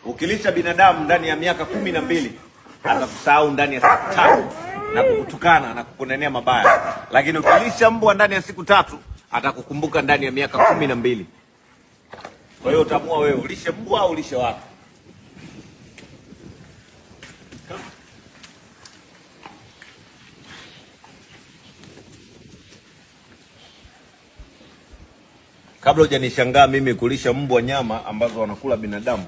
Ukilisha binadamu ndani ya miaka 12 atakusahau ndani ya siku 3 na kukutukana na kukunenea mabaya, lakini ukilisha mbwa ndani ya siku 3 atakukumbuka ndani ya miaka 12. Kwa hiyo utaamua wewe ulishe mbwa au ulishe watu. Kabla hujanishangaa mimi kulisha mbwa nyama ambazo wanakula binadamu,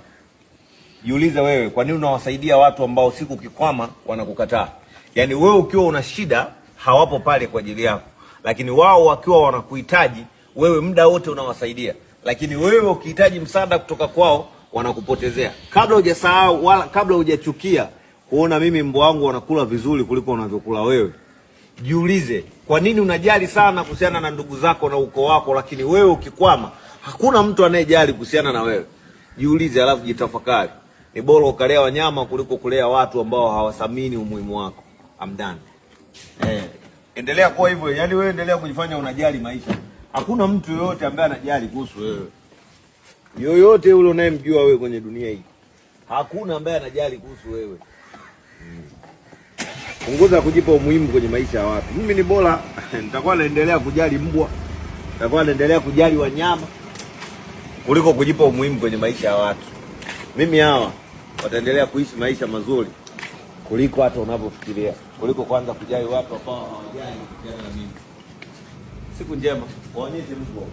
jiulize wewe, kwa nini unawasaidia watu ambao siku kikwama wanakukataa? Yaani wewe ukiwa una shida hawapo pale kwa ajili yako, lakini wao wakiwa wanakuhitaji wewe muda wote unawasaidia, lakini wewe ukihitaji msaada kutoka kwao wanakupotezea. Kabla hujasahau wala kabla hujachukia kuona mimi mbwa wangu wanakula vizuri kuliko unavyokula wewe, jiulize kwa nini unajali sana kuhusiana na ndugu zako na ukoo wako, lakini wewe ukikwama hakuna mtu anayejali kuhusiana na wewe. Jiulize alafu jitafakari. Ni bora ukalea wanyama kuliko kulea watu ambao hawathamini umuhimu wako. Amdani. Endelea kuwa hivyo. Yaani wewe endelea kujifanya unajali maisha. Hakuna mtu yoyote ambaye anajali kuhusu wewe. Yoyote yule unayemjua wewe kwenye dunia hii, hakuna ambaye anajali kuhusu wewe. Punguza kujipa umuhimu kwenye maisha ya watu. Mimi ni bora nitakuwa naendelea kujali mbwa, nitakuwa naendelea kujali wanyama kuliko kujipa umuhimu kwenye maisha ya watu. Mimi hawa wataendelea kuishi maisha mazuri kuliko hata unavyofikiria, kuliko kwanza kujali watu ambao hawajali kuhusiana na mimi. Siku njema. Waonyeshe mbwa.